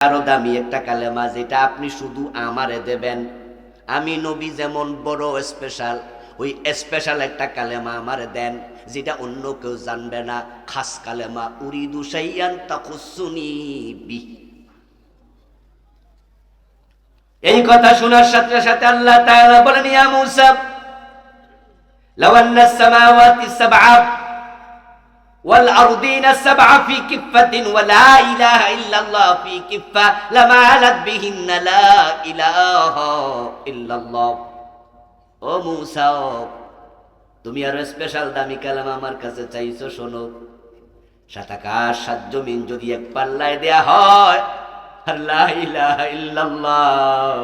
আরো দামি একটা কালেমা, যেটা আপনি শুধু আমারে দেবেন। আমি নবী যেমন বড় স্পেশাল, ওই স্পেশাল একটা কালেমা আমারে দেন, যেটা অন্য কেউ জানবে না। খাস কালেমা, উরিদু শাইয়ান তাকুসুনি বি। এই কথা শোনার সাথে সাথে আল্লাহ তাআলা বলেন, ইয়া মূসা লাও আন্নাস সামাওয়াতি সাবআ ওয়াল আরদিনা সাবআ ফি কিফাতিন ওয়া লা ইলাহা ইল্লাল্লাহ ফি কিফা লামালাত বিহিন্না লা ইলাহা ইল্লাল্লাহ। ও মূসা, তুমি আর স্পেশাল দামি কালামা আমার কাছে চাইছো, শোনো। সাত আকাশ সাত জমিন যদি এক পাল্লায় দেয়া হয়, আর লা ইলাহা ইল্লাল্লাহ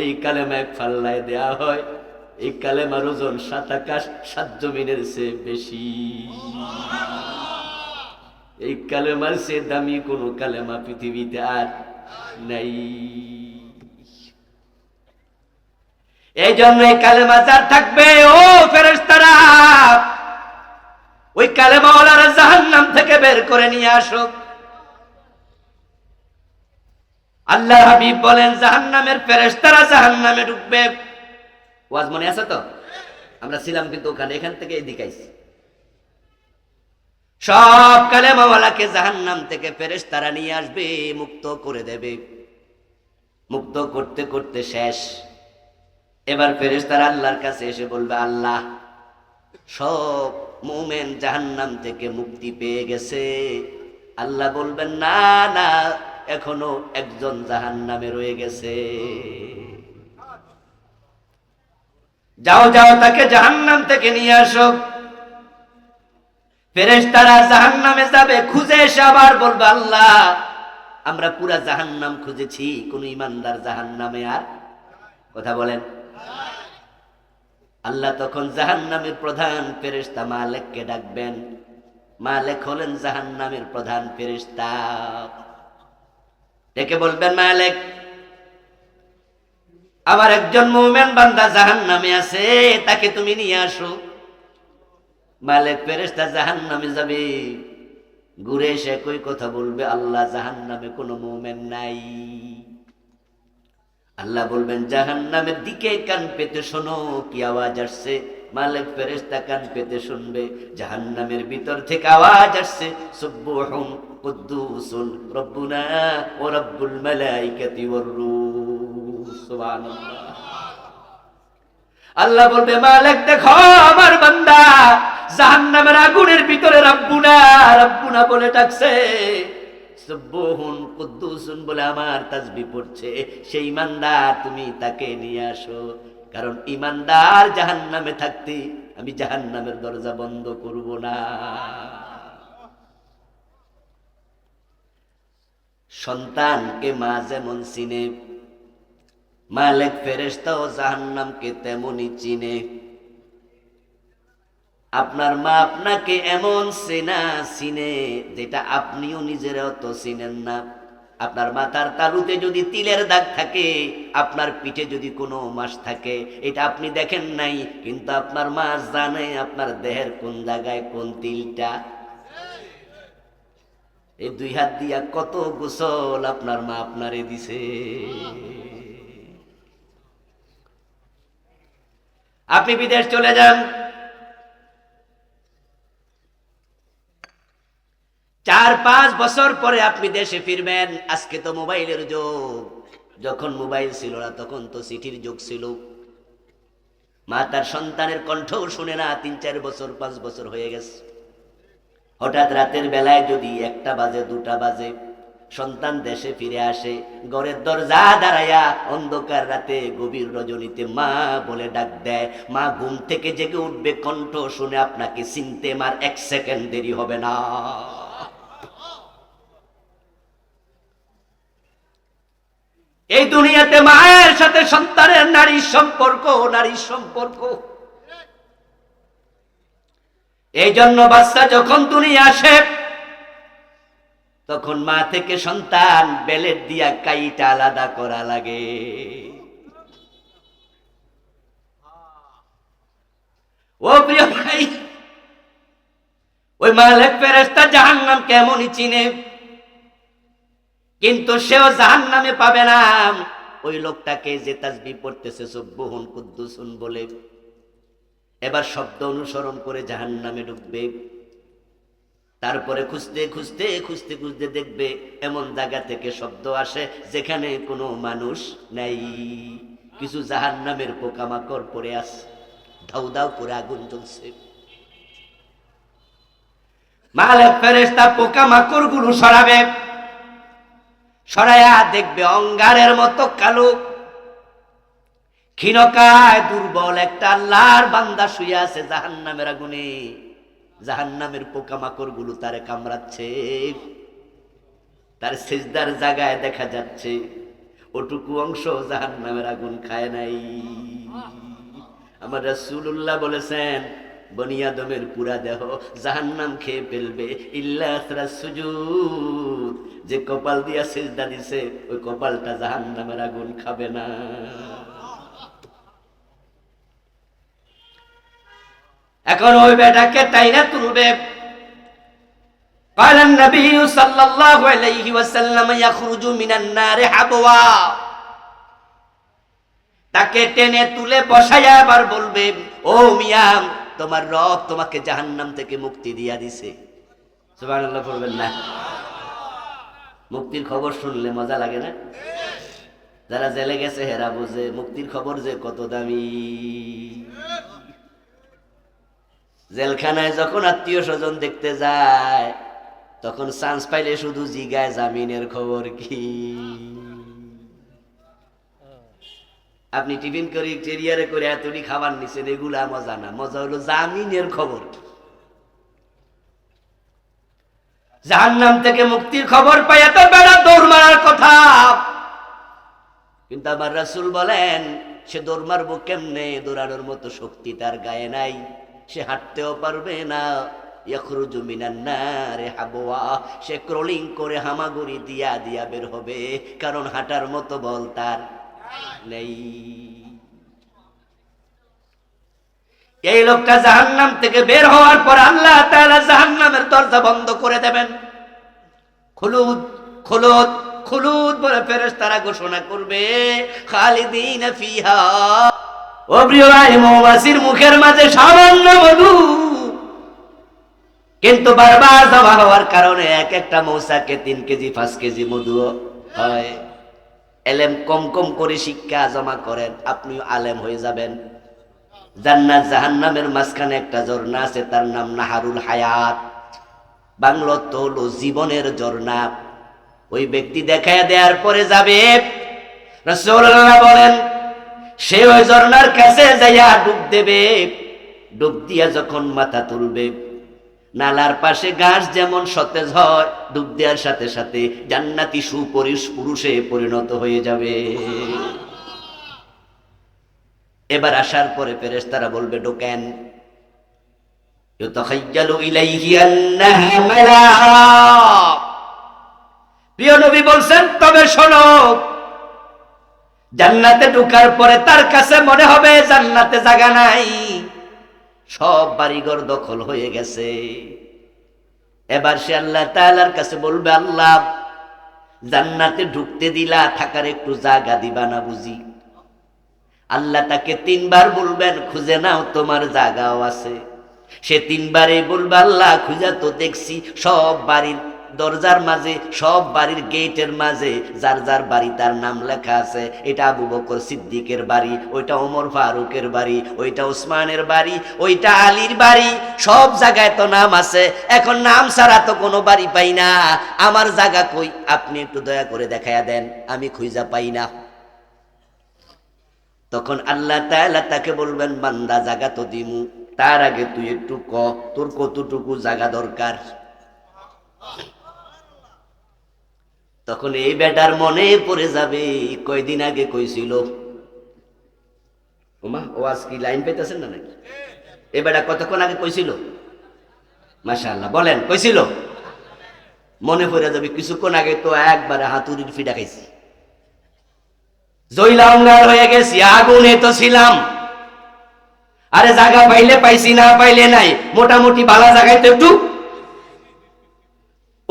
এই কালেমা এক পাল্লায় দেয়া হয়, এই কালেমার ওজন সাত আকাশ সাত জমিনের চেয়ে বেশি। এই কালেমার চেয়ে দামি কোনো কালেমা পৃথিবীতে আর নাই। এই জন্য এই কালেমা যার থাকবে, ও ফেরেশতারা, ওই কালেমাওয়ালারা জাহান্নাম থেকে বের করে নিয়ে আসো। আল্লাহ হাবিব বলেন, জাহান্নামের ফেরেশতারা জাহান্নামে ঢুকবে। ওয়াজ মনে আছে তো? আমরা ছিলাম কিন্তু ওখানে, এখান থেকে এদিকে আইছি। সব কালেমাওয়ালাকে জাহান্নাম থেকে ফেরেশতারা নিয়ে আসবে, মুক্ত করে দেবে। মুক্ত করতে করতে শেষ। এবার ফেরেশতারা আল্লাহর কাছে এসে বলবে, আল্লাহ, সব মুমিন জাহান্নাম থেকে মুক্তি পেয়ে গেছে। আল্লাহ বলবেন, না না, এখনো একজন জাহান্নামে রয়ে গেছে। যাও যাও, তাকে জাহান্নাম থেকে নিয়ে আসো। ফেরেশতারা জাহান্নামে যাবে, খুঁজে এসে আবার বলবে, আল্লাহ, আমরা পুরা জাহান্নাম খুঁজেছি, কোন ইমানদার জাহান্নামে আর। কথা বলেন। আল্লাহ তখন জাহান্নামের প্রধান ফেরেশতা মালিককে ডাকবেন। মালিক হলেন জাহান্নামের প্রধান ফেরেশতা। ডেকে বলবেন, মালিক, আমার একজন মুমিন বান্দা জাহান্নামে আছে, তাকে তুমি নিয়ে আসো। মালিক ফেরেশতা জাহান্নামে যাবে, ঘুরে এসে একই কথা বলবে, আল্লাহ, জাহান্নামে কোনো মুমিন নাই। আল্লাহ বলবেন, জাহান্নামের দিকে কান পেতে শোনো, কি আওয়াজ আসছে। মালিক ফেরেশতা কান পেতে শুনবে, জাহান্নামের ভিতর থেকে আওয়াজ আসছে, সুবহুন কুদ্দুসুন রব্বুনা ওয়া রব্বুল মালাইকাতি ওয়ার রূহ। সুবহানাল্লাহ। আল্লাহ বলবে, মালিক, দেখো আমার বান্দা জাহান্নামের আগুনের ভিতরে রব্বুনা রব্বুনা বলে ডাকছে, সুবহুন কুদ্দুসুন বলে আমার তাসবিহ পড়ছে। সেই ইমানদার, তুমি তাকে নিয়ে আসো। কারণ ইমানদার জাহান্নামে থাকতে আমি জাহান্নামের দরজা বন্ধ করব না। সন্তানকে মা যেমন চিনে, মালিক ফেরেশতাও জাহান্নামকে তেমনই চিনে। আপনার মা আপনাকে এমন চিনে যেটা আপনিও নিজেরাও তো চিনেন না। আপনার মাথার তালুতে যদি তিলের দাগ থাকে, আপনার পিঠে যদি কোনো মাস থাকে, এটা আপনি দেখেন নাই, কিন্তু আপনার মা জানে আপনার দেহের কোন জায়গায় কোন তিলটা। এই দুই হাত দিয়া কত গোসল আপনার মা আপনারে দিছে। আপনি বিদেশ চলে যান, 4-5 বছর পরে আপনি দেশে ফিরবেন। আজকে তো মোবাইলের যুগ, যখন মোবাইল ছিল না তখন তো চিঠির যুগ ছিল। মা তার সন্তানের কণ্ঠও শুনে না, 3-4 বছর 5 বছর হয়ে গেছে। হঠাৎ রাতের বেলায় যদি 1টা বাজে 2টা বাজে, সন্তান দেশে ফিরে আসে, ঘরের দরজা দাঁড়ায়া অন্ধকার রাতে গভীর রজনীতে মা বলে ডাক দেয়। মা ঘুম থেকে জেগে উঠবে, কণ্ঠ শুনে আপনাকে চিনতে মার 1 সেকেন্ড দেরি হবে না। এই দুনিয়াতে মায়ের সাথে সন্তানের নারীর সম্পর্ক। এই জন্য বাচ্চা যখন দুনিয়া আসে, তখন মা থেকে সন্তান বেলেট দিয়া কাইটা আলাদা করা লাগে। ও প্রিয় ভাই, ওই মালিক ফেরেশতা জাহান্নাম কেমনই চিনে। কিন্তু সেও জাহান্নামে পাবে না। ওই লোকটাকে যে তাসবিহ পড়তেছে সুবহুন কুদ্দুসুন বলে, এবার শব্দ অনুসরণ করে জাহান্নামে ঢুকবে। তারপরে খুঁজতে খুঁজতে খুঁজতে খুঁজতে দেখবে এমন জায়গা থেকে শব্দ আসে যেখানে কোনো মানুষ নাই, কিছু জাহান্নামের পোকামাকড় পড়ে আছে, দাউ দাউ করে আগুন জ্বলছে। মালিক ফেরেশতা পোকামাকড় গুলো সরাবে, সরায়া দেখবে অঙ্গারের মতো কালো ক্ষীণকায় দুর্বল একটা আল্লাহর বান্দা শুয়ে আছে জাহান্নামের আগুনে। জাহান্নামের পোকামাকড় গুলো তারে কামড়াচ্ছে, তার সিজদার জায়গায় দেখা যাচ্ছে ওটুকু অংশ জাহান্নামের আগুন খায় নাই। আমার রাসূলুল্লাহ বলেছেন বনি আদমের পুরা দেহ জাহান্নাম খেয়ে ফেলবে ইল্লা আসরাস সুজুদ, যে কপাল দিয়া সিজদা দিছে ওই কপালটা জাহান্নামের আগুন খাবে না। এখন ওই বেটাকে টাইনা তুলবে। قال النبي صلى الله عليه وسلم يخرج من النار حبوا, তাকে টেনে তুলে বসায়া আবার বলবে ও মিয়া তোমার রব তোমাকে জাহান্নাম থেকে মুক্তি দিয়া দিছে। সুবহানাল্লাহ বলবেন না? মুক্তির খবর শুনলে মজা লাগে না? যারা জেলে গেছে হেরা বুঝে মুক্তির খবর যে কত দামি। জেলখানায় যখন আত্মীয় স্বজন দেখতে যায় তখন চান্স পাইলে শুধু জিগায় জামিনের খবর কি। আপনি টিফিন করে কেরিয়ারে করে এতটি খাবার নিছেন, এগুলা মজা না, মজা হলো জামিনের খবর। জাহান্নাম থেকে মুক্তির খবর পাইয়া তো বেড়া দৌড় মারার কথা, কিন্তু আমার রাসূল বলেন সে দৌড় মারবো কেমনে? দৌড়ানোর মতো শক্তি তার গায়ে নাই, সে হাঁটতেও পারবে না। ইয়াখরুজু মিনান নারে হাবওয়া, সে ক্রলিং করে হামাগুড়ি দিয়া দিয়া বের হবে, কারণ হাঁটার মতো বল তার নেই। এই লোকটা জাহান্নাম থেকে বের হওয়ার পর আল্লাহ তাআলা জাহান্নামের দরজা বন্ধ করে দেবেন। খুলুদ খুলুদ খুলুদ বলে ফেরেশতারা ঘোষণা করবে খালিদিনা ফিহা। ও প্রিয় ভাই, মৌমাছির মুখের মাঝে সামান্য মধু, কিন্তু বারবার জমা হওয়ার কারণে এক একটা মৌচাকে 3 কেজি 5 কেজি মধু হয়। এলেম কম কম করে শিক্ষা জমা করেন, আপনিও আলেম হয়ে যাবেন। জান্নাত জাহান্নামের মাঝখানে একটা ঝর্ণা আছে, তার নাম নাহারুল হায়াত, বাংলা তো হলো জীবনের ঝর্ণা। ওই ব্যক্তি দেখায় দেওয়ার পরে যাবে, রাসূলুল্লাহ বলেন সে ওই ঝর্ণার কাছে যাইয়া ডুব দেবে। ডুব দিয়া যখন মাথা তুলবে, নালার পাশে ঘাস যেমন সতেজ হয়, ডুব দেওয়ার সাথে সাথে জান্নাতি পুরুষে পরিণত হয়ে যাবে। এবার আসার পরে ফেরেশতারা বলবে ঢোকেন। ইউতাখায়্যালু ইলাইহি আন্নাহা মালাক। প্রিয় নবী বলছেন তবে শোনো, জান্নাতে ঢোকার পরে তার কাছে মনে হবে জান্নাতে জায়গা নাই, সব বাড়িঘর দখল হয়ে গেছে। এবার সে আল্লাহ তাআলার কাছে বলবে আল্লাহ জান্নাতে ঢুকতে দিলা, থাকার একটু জায়গা দিবা না বুঝি? আল্লাহ তাকে 3 বার বলবেন খুঁজে নাও তোমার জায়গাও আছে। সে 3 বারে বলবে আল্লাহ খুঁজা তো দেখছি সব বাড়ির দরজার মাঝে, সব বাড়ির গেটের মাঝে যার যার বাড়ি তার নাম লেখা আছে। এটা আবু বকর সিদ্দিকের বাড়ি, ওইটা ওমর ফারুকের বাড়ি, ওইটা ওসমানের বাড়ি, ওইটা আলীর বাড়ি, সব জায়গায় তো নাম আছে। এখন নাম ছাড়া তো কোনো বাড়ি পাই না, আমার জায়গা কই? আপনি একটু দয়া করে দেখায়া দেন, আমি খুঁজা পাই না। তখন আল্লাহ তাআলা তাকে বলবেন বান্দা জায়গা তো দিমু, তার আগে তুই একটু ক তোর কতটুকু জায়গা দরকার। তখন এই বেটার মনে পড়ে যাবে কয়দিন আগে কইছিল, ওমা ও আজ কি লাইন পেতেছেন না নাকি? এই বেটা কতক্ষণ আগে কইছিল? মাশাআল্লাহ বলেন কইছিল? মনে পড়ে যাবে কিছুক্ষণ আগে তো একবারে হাতুড়ির ফিডা খাইছি, জয়লা অঙ্গার হয়ে গেছি, আগুনে তো ছিলাম। আরে জায়গা পাইলে পাইছি, না পাইলে নাই, মোটামুটি ভালো জায়গায় তো একটু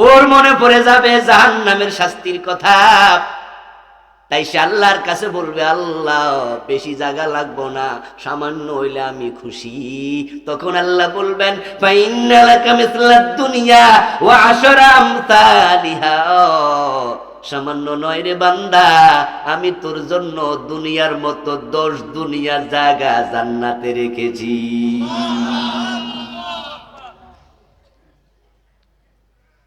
ওর মনে পড়ে যাবে জাহান্নামের শাস্তির কথা। তাই সে আল্লাহর কাছে বলবে, আল্লাহ বেশি জায়গা লাগবো না, সামান্য হইলে আমি খুশি। তখন আল্লাহ বলবেন, ফাইন্না লাকা মিসলাদ দুনিয়া ওয়া আশরা আমসালিহা, সামান্য নয় রে বান্দা, আমি তোর জন্য দুনিয়ার মতো 10 দুনিয়া জায়গা জান্নাতে রেখেছি।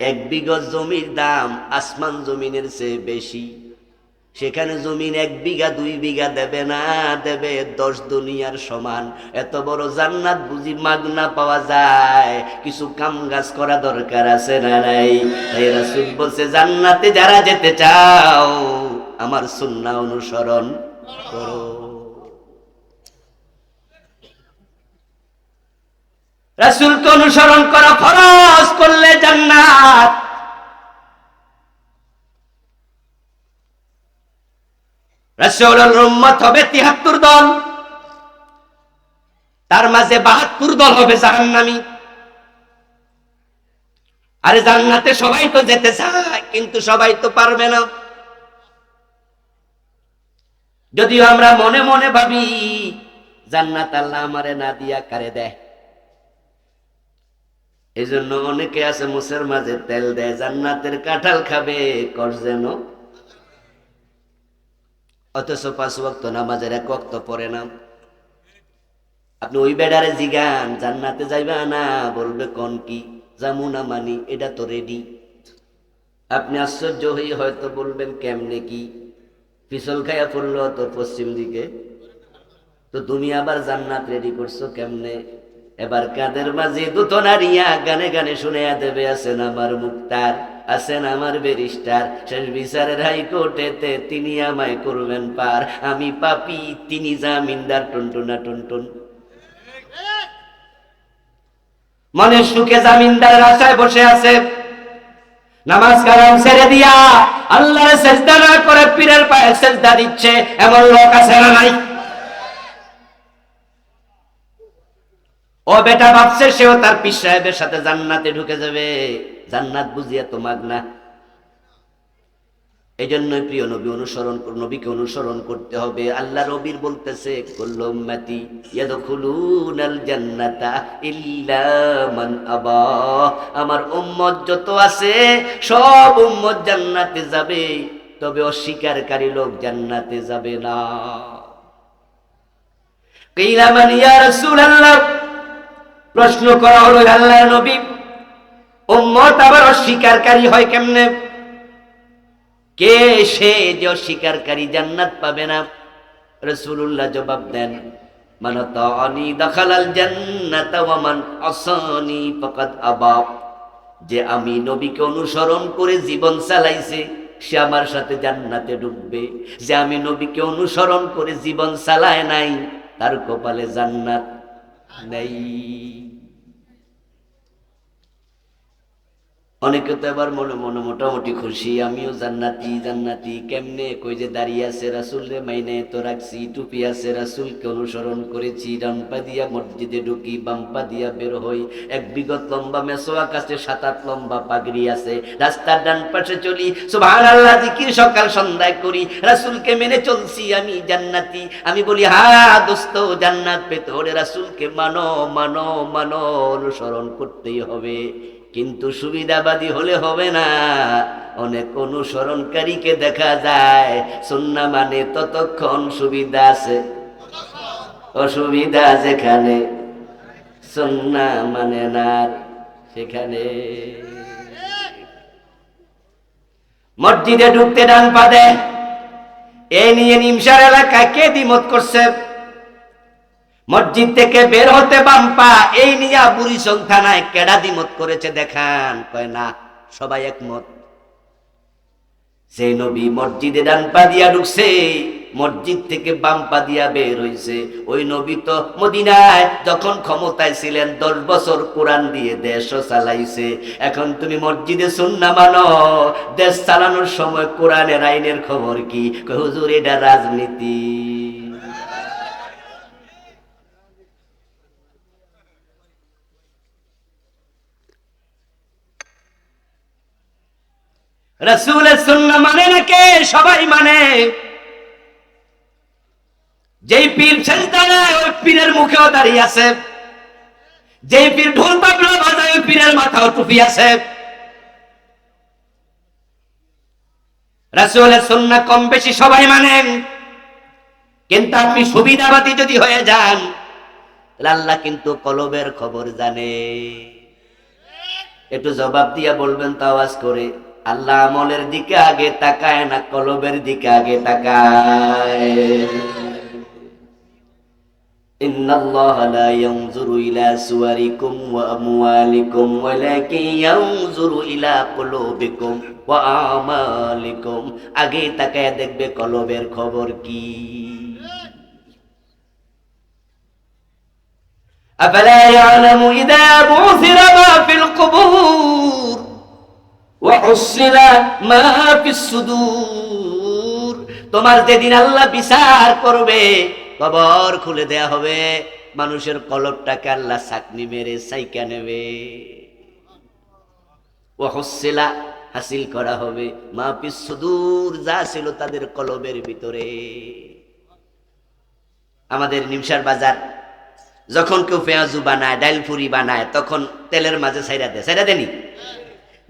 এক বিঘা জমির দাম আসমান জমিনের চেয়ে বেশি। সেখানে জমিন 1 বিঘা 2 বিঘা দেবে না, দেবে 10 দুনিয়ার সমান। এত বড় জান্নাত বুঝি মাগনা পাওয়া যায়? কিছু কাম কাজ করা দরকার আছে না নাই? তাই রাসূল বলছে, জান্নাতে যারা যেতে চাও আমার সুন্নাহ অনুসরণ করো। রাসূলকে অনুসরণ করা ফরজ করলে জান্নাত। রাসূলের উম্মত হবে 73 দল, তার মাঝে 72 দল হবে জাহান্নামী। আরে জান্নাতে সবাই তো যেতে চায়, কিন্তু সবাই তো পারবে না। যদিও আমরা মনে মনে ভাবি জান্নাত আল্লাহ আমারে না দিয়া কারে দেয়। এই জন্য অনেকে আছে মুসের মাঝে তেল দেয়, জান্নাতের কাঁঠাল খাবে কর যেন, অথচ 5 ওয়াক্ত নামাজের 1 ওয়াক্ত পড়ে না। আপনি ওই বেডারে জিগান জান্নাতে যাইবা না, বলবে কোন কি জামু না মানি, এটা তো রেডি। আপনি আশ্চর্য হয়ে হয়তো বলবেন কেমনে কি, পিছল খাইয়া পড়লো তো পশ্চিম দিকে, তো তুমি আবার জান্নাত রেডি করছো কেমনে? এবার কাদের মাঝে দুটো নারিয়া গানে গানে শুনিয়া দেবে, আছেন আমার মুক্তার, আছেন আমার ব্যারিস্টার, শেষ বিচারের হাইকোর্টেতে তিনি আমায় করবেন পার, আমি পাপী তিনি জামিনদার, টুনটুনা টুনটুন। মনের সুখে জামিনদারের আশায় বসে আছে, নামাজ কালাম ছেড়ে দিয়া আল্লাহর সেজদা না করে পীরের পায়ে সেজদা দিচ্ছে, এমন লোক আছে না নাই? ও বেটা ভাবছে সেও তার পীর সাহেবের সাথে জান্নাতে ঢুকে যাবে। জান্নাত বুঝিয়া তো মাগনা। এই জন্যই প্রিয় নবী অনুসরণ, নবীকে অনুসরণ করতে হবে। আল্লাহ নবীর বলতেছে, কুল্লু উম্মতি ইয়াদখুলুনাল জান্নাতা ইল্লা মান আবা, আমার উম্মত যত আছে সব উম্মত জান্নাতে যাবে, তবে অস্বীকারী লোক জান্নাতে যাবে না। কিলা মান ইয়া রাসূলুল্লাহ, প্রশ্ন করা হলো, আল্লাহর নবী উম্মত আবার অস্বীকারী হয় কেমনে? কে সে যে অস্বীকারী জান্নাত পাবে না? রাসূলুল্লাহ জবাব দেন, মান তাআনি দাখালাল জান্নাতা ওয়া মান আসানি ফাকাদ আবা, যে আমি নবীকে অনুসরণ করে জীবন চালাইছে সে আমার সাথে জান্নাতে ঢুকবে, যে আমি নবীকে অনুসরণ করে জীবন চালায় নাই তার কপালে জান্নাত নাই। অনেকে তো এবার মনে মনে মোটামুটি খুশি, আমিও জান্নাতি জান্নাতি। কেমনে? কই যে দাঁড়িয়ে আছে রাসূলরে মাইনে তো রাখছি, টুপি আছে রাসূলকে অনুসরণ করেছি, ডান পা দিয়া মসজিদে ঢুকি, বাম পা দিয়া বের হই, 1 বিঘত লম্বা মেসোয়াক আছে, 7-8 লম্বা পাগড়ি আছে, রাস্তার ডান পাশে চলি, সুবহানাল্লাহ জিকির সকাল সন্ধ্যায় করি, রাসূলকে মেনে চলছি, আমি জান্নাতি। আমি বলি, হ্যাঁ দোস্ত, জান্নাত পেতে হলে রাসূলকে মানো মানো মানো, অনুসরণ করতেই হবে। কিন্তু সুবিধাবাদী হলে হবে না। অনেক অনুসরণকারীকে দেখা যায় সুন্নাহ মানে ততক্ষণ সুবিধা আছে, অসুবিধা যেখানে, সুন্নাহ মানে না সেখানে। মসজিদে ঢুকতে ডান পা দেয়, এই নিয়ে নিমসার এলাকায় কে দ্বিমত করছে? মসজিদ থেকে বের হতে বাম পা, এই নিয়ে বুড়িচং থানায় কেডা দ্বিমত করেছে দেখান? কয় না, সবাই একমত। সেই নবী মসজিদে ডান পা দিয়া ঢুকছে, মসজিদ থেকে বাম পা দিয়া বের হইছে, ওই নবী তো মদিনায় যখন ক্ষমতায় ছিলেন 10 বছর কোরআন দিয়ে দেশও চালাইছে। এখন তুমি মসজিদে সুন্নাহ মানো, দেশ চালানোর সময় কোরআনের আইনের খবর কি? কয় হুজুর এটা রাজনীতি। রাসূলের সুন্নাহ মানে না কে? সবাই মানে। যেই পীর সেজদায় ওই পীরের মুখেও দাঁড়িয়ে আছে, যেই পীর ঢোল তবলা বাজায় ওই পীরের মাথাও টুপি আছে। রাসূলের সুন্নাহ কম বেশি সবাই মানেন, কিন্তু আপনি সুবিধাবাদী যদি হয়ে যান তাহলে আল্লাহ কিন্তু কলবের খবর জানে। একটু জবাব দিয়া বলবেন তো আওয়াজ করে, আল্লাহ আমলের দিকে আগে তাকায় না কলবের দিকে আগে তাকায়? ইন্নাল্লাহা লা ইয়ানজুরু ইলা সুওয়ারিকুম ওয়া আমওয়ালিকুম ওয়ালাকিন ইয়ানজুরু ইলা কুলুবিকুম ওয়া আমালিকুম। আগে তাকায় দেখবে কলবের খবর কি। আফালা ইয়ালামু ইযা বুসিরা মা ফিল কুবুর ওয়া হুসিলা মা ফিস সুদূর। তোমার যেদিন আল্লাহ বিচার করবে, কবর খুলে দেয়া হবে, মানুষের কলবটাকে আল্লাহ ছাকনি মেরে সাইকা নেবে। ওয়া হুসিলা হাসিল করা হবে মা ফিস সুদূর, যা ছিল তাদের কলবের ভিতরে। আমাদের নিমসার বাজার যখন কেউ পেঁয়াজু বানায়, ডাইল ফুরি বানায়, তখন তেলের মাঝে ছাইরা দেয়, ছাইরা দেনি?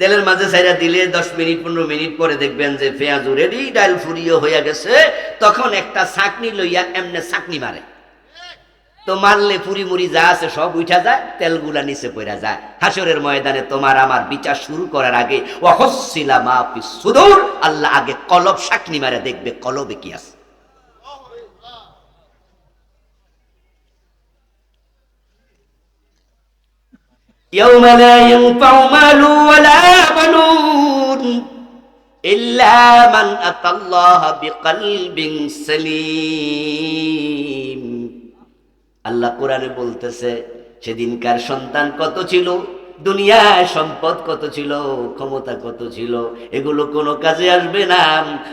তেলের মাঝে ছাইরা দিলে 10 মিনিট 15 মিনিট পরে দেখবেন যে পেঁয়াজু রেডি, ডাইল ফুরিও হয়ে গেছে। তখন একটা ছাকনি লইয়া এমনে ছাকনি মারে, তো মারলে পুরি মুড়ি যা আছে সব উঠা যায়, তেলগুলা নিচে পড়া যায়। হাসরের ময়দানে তোমার আমার বিচার শুরু করার আগে ওয়া হুসিলা মা ফিস সুদূর, আল্লাহ আগে কলব ছাকনি মারে দেখবে কলবে কি আছে। يوم لا ينفع مال ولا بنون إلا من أتى الله بقلب سليم। আল্লাহ কোরআনে বলতেছে সেদিনকার সন্তান কত ছিল, দুনিয়ায় সম্পদ কত ছিল, ক্ষমতা কত ছিল, এগুলো কোনো কাজে আসবে না।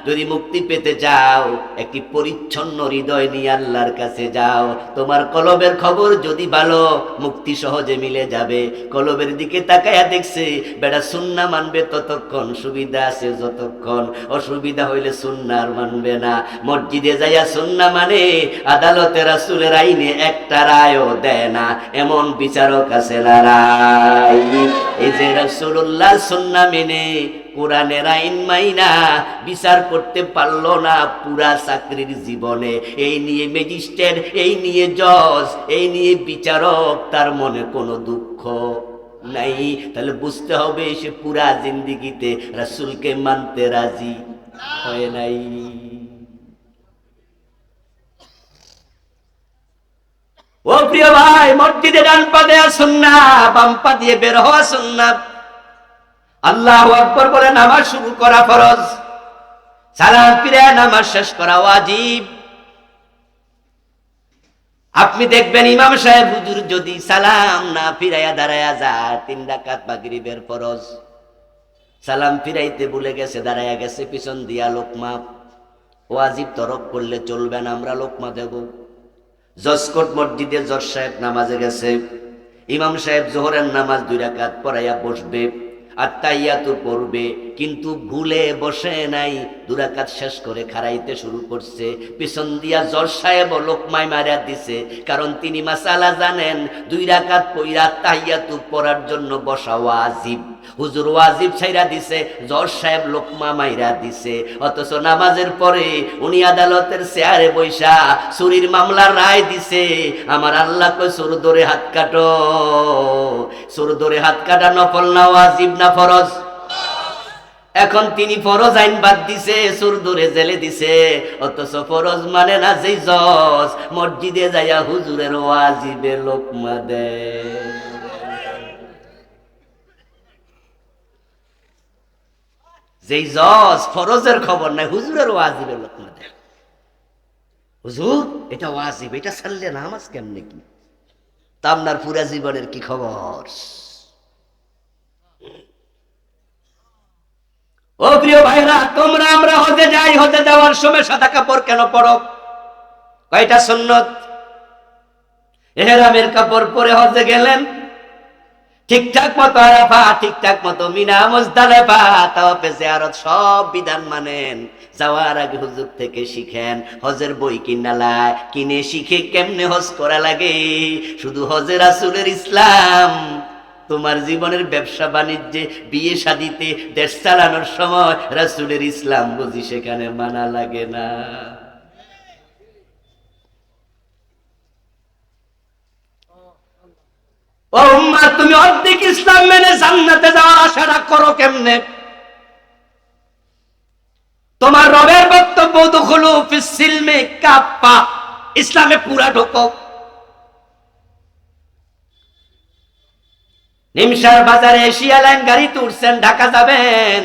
যদি মুক্তি পেতে চাও একটি পরিচ্ছন্ন হৃদয় নিয়ে আল্লাহর কাছে যাও। তোমার কলবের খবর যদি ভালো, মুক্তি সহজে মিলে যাবে। কলবের দিকে তাকায়া দেখছে বেড়া সুন্নাহ মানবে ততক্ষণ, সুবিধা আছে যতক্ষণ, অসুবিধা হইলে সুন্নাহ আর মানবে না। মসজিদে যাইয়া সুন্নাহ মানে, আদালতে রাসূলের আইনে একটা রায়ও দেয় না, এমন বিচারক আছে না রায়? এই যে রাসূলুল্লাহ সুন্নাহ মেনে কোরআনের আইন মাইনা বিচার করতে পারলো না পুরা চাকরির জীবনে, এই নিয়ে ম্যাজিস্ট্রেট, এই নিয়ে জজ, এই নিয়ে বিচারক, তার মনে কোনো দুঃখ নাই। তাহলে বুঝতে হবে সে পুরা জিন্দেগিতে রাসূলকে মানতে রাজি হয় নাই। ও প্রিয় ভাই, মসজিদে ডান পা দেয়া সুন্নাহ, বাম পা দিয়ে বের হওয়া সুন্নাহ। আল্লাহু আকবার বলে নামাজ শুরু করা ফরজ, সালাম ফিরে নামাজ শেষ করা ওয়াজিব। আপনি দেখবেন ইমাম সাহেব হুজুর যদি সালাম না ফিরাইয়া দাঁড়ায়া যায়, 3 রাকাত মাগরিবের ফরজ, সালাম ফিরাইতে ভুলে গেছে, দাঁড়ায়া গেছে, পিছন দিয়া লোকমা, ওয়াজিব তরক করলে চলবে না, আমরা লোকমা দেব। জজকোট মসজিদে জজ সাহেব নামাজে গেছে, ইমাম সাহেব জোহরের নামাজ 2 রাকাত পড়াইয়া বসবে, আত্তাহিয়াতু পড়বে, কিন্তু ভুলে বসে নাই, 2 রাকাত শেষ করে খাড়াইতে শুরু করছে। পিছন দিয়া জজ সাহেব লোকমায় মারিয়া দিছে, কারণ তিনি মাসালা জানেন। 2 রাকাত পইরা আত্তাহিয়াতু পড়ার জন্য বসা ওয়াজিব, হুজুর ওয়াজিব ছাইরা দিছে, জজ সাহেব লোকমা মাইরা দিছে। অথচ নামাজের পরে উনি আদালতের চেয়ারে বৈশা চুরির মামলার রায় দিছে। আমার আল্লাহ কয় চোর ধরে হাত কাটো। চোর ধরে হাত কাটা নফল না ওয়াজিব না ফরজ? এখন তিনি ফরজ আইন বাদ দিছে, চোর ধরে জেলে দিছে, অথচ ফরজ মানে না। যেই জজ মসজিদে যাইয়া হুজুরের ওয়াজিবে লোকমা দেয়, যেই জজ ফরজের খবর নাই, হুজুরের ওয়াজিবের লোকমা দেয়। হুজুর এটা ওয়াজিব, এটা ছাড়লে নামাজ কেমনে কি? তা আপনার পুরা জীবনের কি খবর? ও প্রিয় ভাইরা, তোমরা আমরা হজে যাই, হজে যাওয়ার সময় সাদা কাপড় কেন পরো? কয়টা সুন্নত? ইহরামের কাপড় পরে হজে গেলেন, ঠিকঠাক মতো আরাফা, ঠিকঠাক মতো মিনা, মুজদালিফা, তাওয়াফে জিয়ারত সব বিধান মানেন। যাওয়ার আগে হুজুর থেকে শিখেন, হজের বই কিনালায় কিনে শিখে কেমনে হজ করা লাগে। শুধু হজে রাসূলের ইসলাম, তোমার জীবনের ব্যবসা বাণিজ্যে, বিয়ে শাদিতে, দেশ চালানোর সময় রাসূলের ইসলাম বুঝি সেখানে মানা লাগে না। ও উম্মাহ, তুমি অর্ধেক ইসলাম মেনে জান্নাতে যাওয়ার আশাটা করো কেমনে? তোমার রবের বক্তব্য দুখুলু ফিস সিলমে কাফা, ইসলামে পুরা ঢোকো। নিমসার বাজারে এশিয়া লাইন গাড়িতে উঠছেন, ঢাকা যাবেন,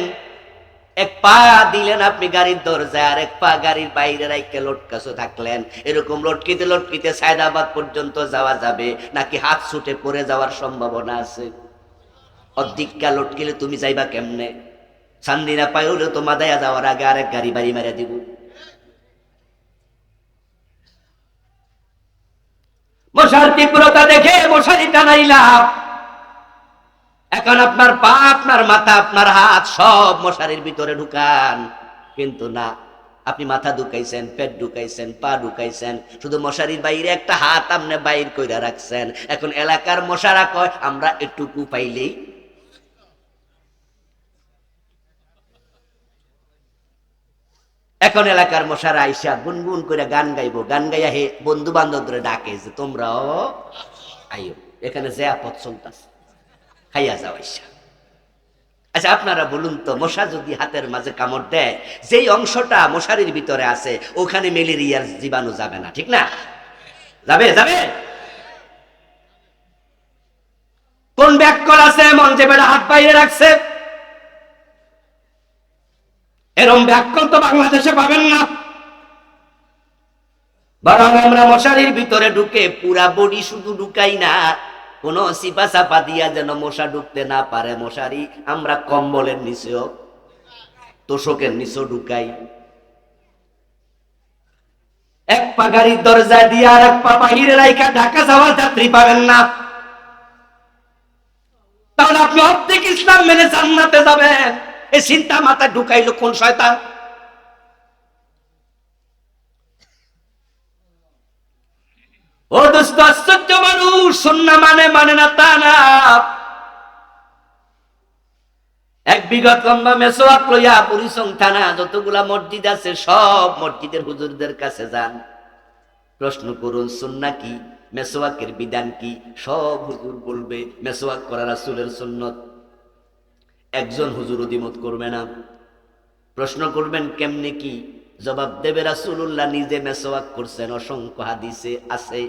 এক পা দিলেন আপনি গাড়ির দরজায়, আর এক পা গাড়ির বাইরে রাইখে লটকাছো থাকলেন। এরকম লটকিতে লটকিতে সায়দাবাদ পর্যন্ত যাওয়া যাবে নাকি হাত ছুটে পড়ে যাওয়ার সম্ভাবনা আছে? অর্ধেকটা লটকিলে তুমি যাইবা কেমনে? সান্দিনা পাই হলে তো মাদায়া যাওয়ার আগে আরেক গাড়ি বাড়ি মেরে দিব। মশার তীব্রতা দেখে মশারি টানাইলাম, এখন আপনার পা, আপনার মাথা, আপনার হাত সব মশারির ভিতরে ঢুকান। কিন্তু না, আপনি মাথা ঢুকাইছেন, পেট ঢুকাইছেন, পা ঢুকাইছেন, শুধু মশারির বাইরে একটা হাত আপনি বাইর কইরা রাখছেন। এখন এলাকার মশারা কয় আমরা একটুকু পাইলেই। এখন এলাকার মশারা আইসা গুনগুন করে গান গাইবো, গান গাইয়া হে বন্ধু বান্ধবদের ডাকে যে তোমরাও আইও, এখানে যে আপদ চলতেছে, খাইয়া যাও আইসা। আচ্ছা আপনারা বলুন তো, মশা যদি হাতের মাঝে কামড় দেয়, যেই অংশটা মশারির ভিতরে আছে ওখানে ম্যালেরিয়ার জীবাণু যাবে না, ঠিক না? যাবে যাবে? কোন ব্যাককল আছে এমন যে বেড়া হাত বাইরে রাখছে? এরম ব্যাককল তো বাংলাদেশে পাবেন না। বরং আমরা মশারির ভিতরে ঢুকে পুরা বডি শুধু ঢুকাই না, কোন সিপা চাপা দিয়া যেন মশা ঢুকতে না পারে মশারি আমরা কম্বলের নিচেও, তোষকের নিচেও ঢুকাই। এক পা গাড়ির দরজা দিয়ে আর এক পা বাহিরে রাইখা ঢাকা যাওয়ার যাত্রী পাবেন না। তাহলে আপনি অর্ধেক ইসলাম মেনে জান্নাতে যাবেন, এই চিন্তা মাথা ঢুকাইলো কোন শয়তান? ও দোস্ত, আশ্চর্য মানুষ, সুন্নাহ মানে না তা না। এক বিঘত লম্বা মেসোয়াক লইয়া পুরিসং থানা যতগুলা মসজিদ আছে সব মসজিদের হুজুরদের কাছে যান, প্রশ্ন করুন সুন্নাহ কি, মেসোয়াকের বিধান কি? সব হুজুর বলবে মেসোয়াক করা রাসূলের সুন্নত। একজন হুজুর দ্বিমত করবে না। প্রশ্ন করবেন কেমনে কি, জবাব দেবে রাসূলুল্লাহ নিজে মেসওয়াক করছেন, অসংখ্য হাদিসে আছে।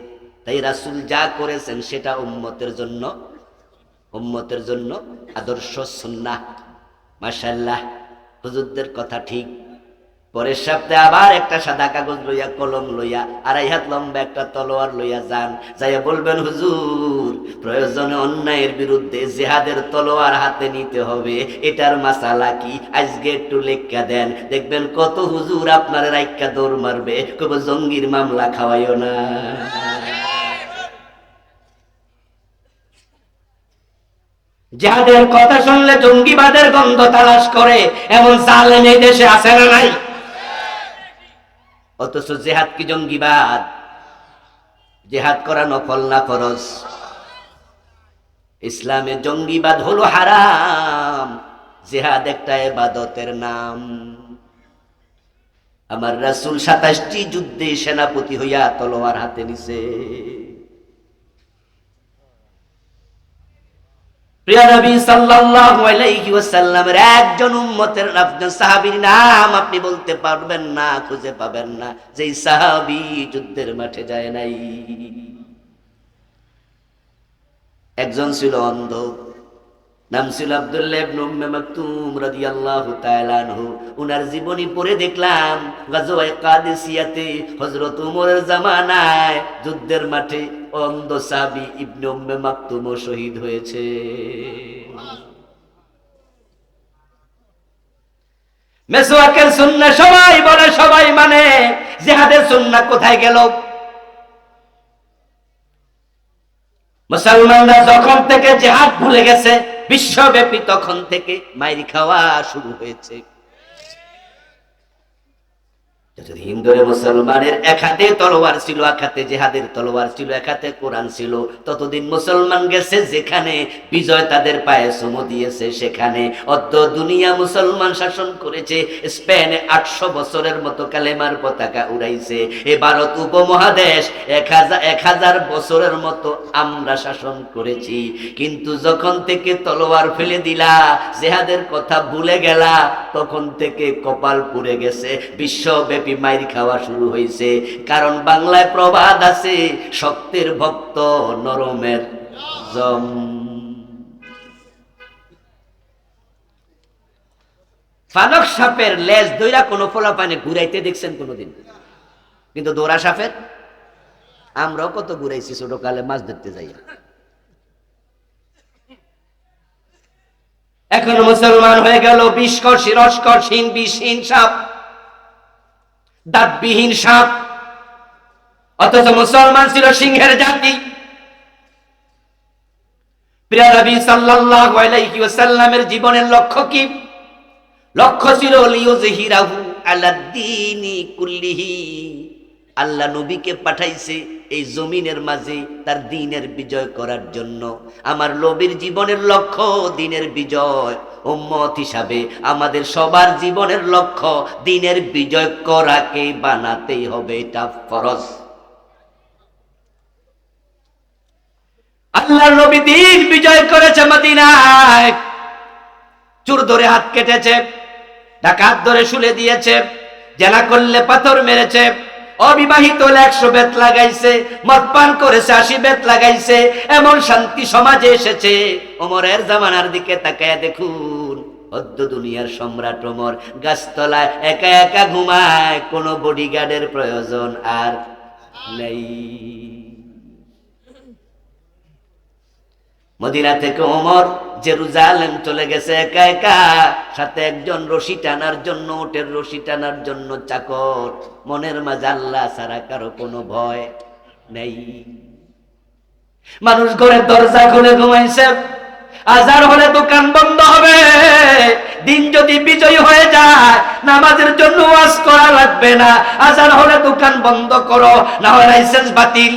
তাই রাসূল যা করেছেন সেটা উম্মতের জন্য আদর্শ সুন্নাহ। মাশাআল্লাহ, হুজুরদের কথা ঠিক। পরের সপ্তাহে আবার একটা সাদা কাগজ লইয়া, কলম লইয়া, 2.5 হাত লম্বা একটা তলোয়ার লইয়া যান, যাইয়া বলবেন হুজুর প্রয়োজনে অন্যায়ের বিরুদ্ধে জিহাদের তলোয়ার হাতে নিতে হবে, এটার মাসালা কি আজকে একটু লেখা দেন। দেখবেন কত হুজুর আপনার রাইখা দৌড় মারবে, কব জঙ্গির মামলা খাওয়াইও না। জিহাদের কথা শুনলে জঙ্গিবাদের গন্ধ তালাশ করে এমন জালেম এই দেশে আছে না নাই? অথচ জিহাদ কি জঙ্গিবাদ? জিহাদ করা নফল না ফরজ? ইসলামে জঙ্গিবাদ হলো হারাম, জিহাদ একটা ইবাদতের নাম। আমার রাসূল 27টি যুদ্ধে সেনাপতি হইয়া তলোয়ার হাতে নিছে। প্রিয় নবী সাল্লাল্লাহু আলাইহি ওয়াসাল্লামের একজন উম্মতের একজন সাহাবীর নাম আপনি বলতে পারবেন না, খুঁজে পাবেন না যেই সাহাবী যুদ্ধের মাঠে যায় নাই। একজন ছিল অন্ধ, নাম ছিল আব্দুল্লাহ ইবনে উম্মে মাকতুম রাদিয়াল্লাহু তাআলা আনহু। উনার জীবনী পড়ে দেখলাম গাজওয়ায়ে কাদেসিয়াতে হযরত ওমরের জামানায় যুদ্ধের মাঠে অন্ধ সাহাবী ইবনে উম্মে মাকতুমও শহীদ হয়েছে। মেসওয়াকের সুন্নাহ সবাই বলে, সবাই মানে, জিহাদের সুন্নাহ কোথায় গেল? মুসলমানরা যখন থেকে জিহাদ ভুলে গেছে বিশ্বব্যাপী, তখন থেকে মাইর খাওয়া শুরু হয়েছে। যতদিন ধরে মুসলমানের এক হাতে তলোয়ার ছিল, এক হাতে জিহাদের তলোয়ার ছিল, এক হাতে কোরআন ছিল, ততদিন মুসলমান গেছে যেখানে বিজয় তাদের পায়ে চুমু দিয়েছে সেখানে। অর্ধ দুনিয়া মুসলমান শাসন করেছে। স্পেনে 800 বছরের মতো কালেমার পতাকা উড়াইছে। এ ভারত উপমহাদেশ 1000 বছরের মতো আমরা শাসন করেছি। কিন্তু যখন থেকে তলোয়ার ফেলে দিলা, জিহাদের কথা ভুলে গেলা, তখন থেকে কপাল পুড়ে গেছে, বিশ্বব্যাপী মাইর খাওয়া শুরু হয়েছে। কারণ বাংলায় প্রবাদ আছে, শক্তের ভক্ত নরমের জম। ফানক সাপের লেজ দইরা কোন ফোলা পানে ঘুরাইতে দেখছেন কোনদিন? কিন্তু দৌড়া সাপের আমরাও কত ঘুরাইছি ছোটকালে মাছ ধরতে যাই। এখন মুসলমান হয়ে গেল বিষকর্ষী, রসকর্ষীন, বিষহীন সাপ, দাঁতবিহীন সাপ। অথচ মুসলমান ছিল সিংহের জাতি। প্রিয় নবী সাল্লাল্লাহু আলাইহি ওয়াসাল্লামের জীবনের লক্ষ্য কি? লক্ষ্য ছিল লিউযহিরাহু আলাদ-দীনি কুল্লিহি। আল্লাহ নবীকে পাঠাইছে এই জমিনের মাঝে তার দ্বীনের বিজয় করার জন্য। আমার নবীর জীবনের লক্ষ্য দ্বীনের বিজয়। উম্মত হিসাবে আমাদের সবার জীবনের লক্ষ্য দ্বীনের বিজয় করাকে বানাতেই হবে, এটা ফরজ। আল্লাহর নবী দ্বীন বিজয় করেছে মদিনায়। চোর ধরে হাত কেটেছে, ডাকাত ধরে শুলে দিয়েছে, জেনা করলে পাথর মেরেছে, অবিবাহিত হলে 100 বেত লাগাইছে, মদ পান করেছে 80 বেত লাগাইছে। এমন শান্তি সমাজে এসেছে। ওমরের জামানার দিকে তাকায় দেখুন, অর্ধ দুনিয়ার সম্রাট ওমর গাছতলায় একা একা ঘুমায়, কোনো বডিগার্ডের প্রয়োজন আর নেই। মদিনা থেকে ওমর জেরুজালেম চলে গেছে একা একা, সাথে একজন রশি টানার জন্য, উটের রশি টানার জন্য চাকর। মনের মাঝে আল্লাহ ছাড়া কারো কোনো ভয় নেই। মানুষ ঘরের দরজা খুলে ঘুমাইছে। আজার হলে দোকান বন্ধ হবে। দিন যদি বিজয় হয়ে যায়, নামাজের জন্য ওয়াজ করা লাগবে না। আজার হলে দোকান বন্ধ করো, না হয় লাইসেন্স বাতিল।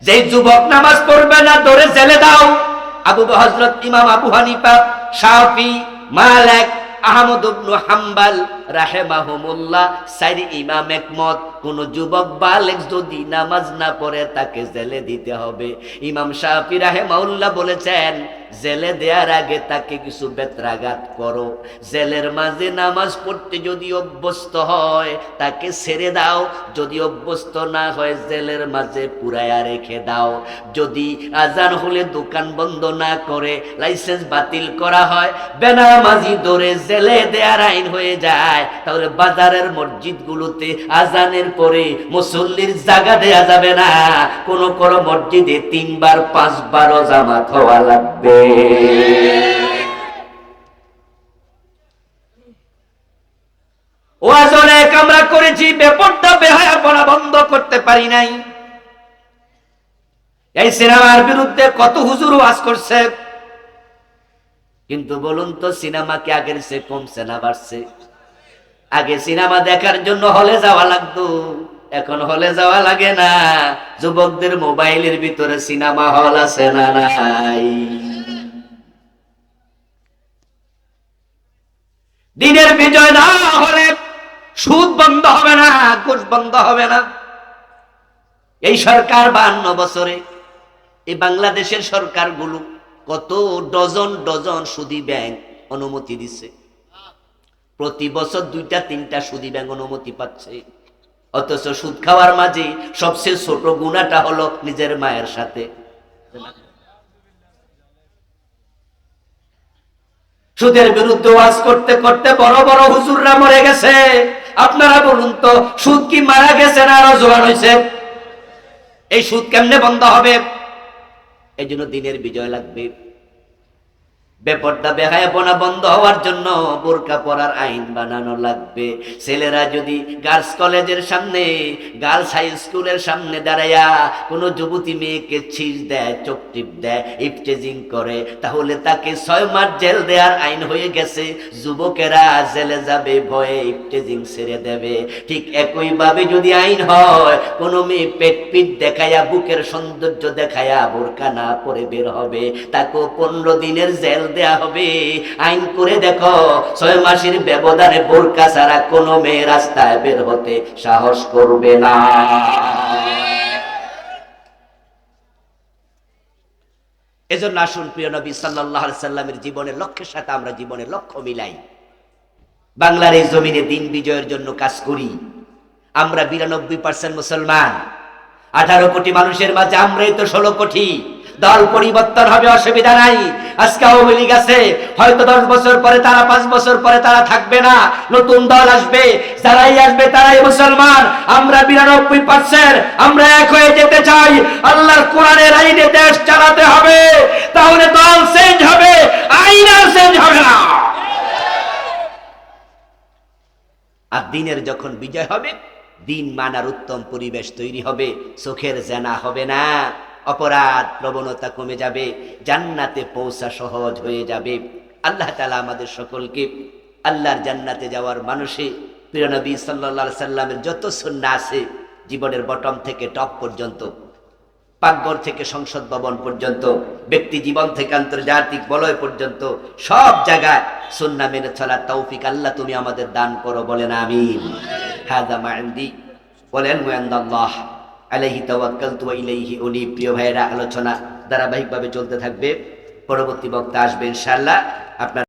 যে যুবক নামাজ পড়বে না ধরে জেলে দাও। হযরত ইমাম আবু হানিফা, শাফি, মালিক, আহমদ ইবনে হাম্বল রাহিমাহুমুল্লাহ 4 ইমাম একমত, কোন যুবক বালেগ যদি নামাজ না পড়ে তাকে জেলে দিতে হবে। ইমাম শাফি রাহিমাহুল্লাহ বলেছেন, জেলে দেওয়ার আগে তাকে কিছু বেত্রাঘাত করো। জেলের মাঝে নামাজ পড়তে যদি অভ্যস্ত হয় তাকে ছেড়ে দাও, যদি অভ্যস্ত না হয় জেলের মাঝে পুরায়া রেখে দাও। যদি আজান হলে দোকান বন্ধ না করে লাইসেন্স বাতিল করা হয়, বেনামাজি ধরে জেলে দেওয়ার আইন হয়ে যায়, তাহলে বাজারের মসজিদগুলোতে আজানের পরে মুসল্লির জায়গা দেয়া যাবে না। কোন কোন মসজিদে 3 বার 5 বারও জামাত হওয়া লাগবে। ওয়াজ অনেক আমরা করেছি, বেপরদা বেহায়াপনা বন্ধ করতে পারি নাই। এই সিনেমার বিরুদ্ধে কত হুজুর ওয়াজ করছে, কিন্তু বলুন তো সিনেমা কি আগের চেয়ে কমছে না বাড়ছে? আগে সিনেমা দেখার জন্য হলে যাওয়া লাগতো, এখন হলে যাওয়া লাগে না। যুবকদের মোবাইলের ভিতরে সিনেমা হল আছে না নাই? দিনের বিজয় না হলে সুদ বন্ধ হবে না, ঘুষ বন্ধ হবে না। এই সরকার 52 বছরে এই বাংলাদেশের সরকারগুলো কত ডজন ডজন সুদী ব্যাংক অনুমতি দিচ্ছে। প্রতি বছর 2টা-3টা সুদী ব্যাংক অনুমতি পাচ্ছে। অথচ সুদ খাওয়ার মাঝে সবচেয়ে ছোট গুনাহটা হলো নিজের মায়ের সাথে। সুদের বিরুদ্ধে ওয়াজ করতে করতে বড় বড় হুজুররা মরে গেছে। আপনারা বলুন তো, সুদ কি মারা গেছে না আরো জোয়ান হয়েছে? এই সুদ কেমনে বন্ধ হবে? এই জন্য দিনের বিজয় লাগবে। বেপর্দা বেহায়াপনা বন্ধ হওয়ার জন্য বোরকা পরার আইন বানানো লাগবে। ছেলেরা যদি গার্লস কলেজের সামনে, গার্লস হাই স্কুলের সামনে দাঁড়াইয়া কোনো যুবতী মেয়েকে ছিস দেয়, চোখ টিপ দেয়, ইফটেজিং করে, তাহলে তাকে 6 মাস জেল দেওয়ার আইন হয়ে গেছে। যুবকেরা জেলে যাবে ভয়ে, ইফটেজিং ছেড়ে দেবে। ঠিক একইভাবে যদি আইন হয় কোনো মেয়ে পেট পিট দেখায়া, বুকের সৌন্দর্য দেখায়া বোরকা না পরে বের হবে, তাকে 15 দিনের জেল দেয়া হবে। আইন করে দেখো, 6 মাসের ব্যবধানে বোরকা ছাড়া কোনো মেয়ে রাস্তায় বের হতে সাহস করবে না। এজন্য আসুন প্রিয় নবী সাল্লাল্লাহু আলাইহি সাল্লামের জীবনের লক্ষ্যের সাথে আমরা জীবনের লক্ষ্য মিলাই। বাংলার এই জমিনে দিন বিজয়ের জন্য কাজ করি। আমরা 92% মুসলমান, 18 কোটি মানুষের মাঝে আমরাই তো 16 কোটি। দল পরিবর্তন হবে, অসুবিধা নাই। আজকে আওয়ামী লীগ আছে, হয়তো 10 বছর পরে তারা, 5 বছর পরে তারা থাকবে না, নতুন দল আসবে। যারাই আসবে তারাই মুসলমান। আমরা 92%, আমরা এক হয়ে যেতে চাই। আল্লাহর কোরআনের আইনে দেশ চালাতে হবে, তাহলে দল চেঞ্জ হবে, আইন আর চেঞ্জ হবে না। আর দিনের যখন বিজয় হবে, দিন মানার উত্তম পরিবেশ তৈরি হবে, চোখের জেনা হবে না, অপরাধ প্রবণতা কমে যাবে, জান্নাতে পৌঁছা সহজ হয়ে যাবে। আল্লাহ তাআলা আমাদের সকলকে আল্লাহর জান্নাতে যাওয়ার মানুষে প্রিয় নবী সাল্লাল্লাহু আলাইহি সাল্লামের যত সুন্নাহ আছে, জীবনের বটম থেকে টপ পর্যন্ত, পাকঘর থেকে সংসদ ভবন পর্যন্ত, ব্যক্তি জীবন থেকে আন্তর্জাতিক বলয় পর্যন্ত, সব জায়গায় সুন্নাহ মেনে চলার তৌফিক আল্লাহ তুমি আমাদের দান করো, বলেন আমিন। হাযা মা ইনদি ওয়াল ইলমু ইনদাল্লাহ আলাইহি তাওয়াক্কালতু ওয়া ইলাইহি উনীব। প্রিয় ভাইয়েরা, আলোচনা ধারাবাহিকভাবে চলতে থাকবে। পরবর্তী বক্তা আসবে ইনশাআল্লাহ। আপনার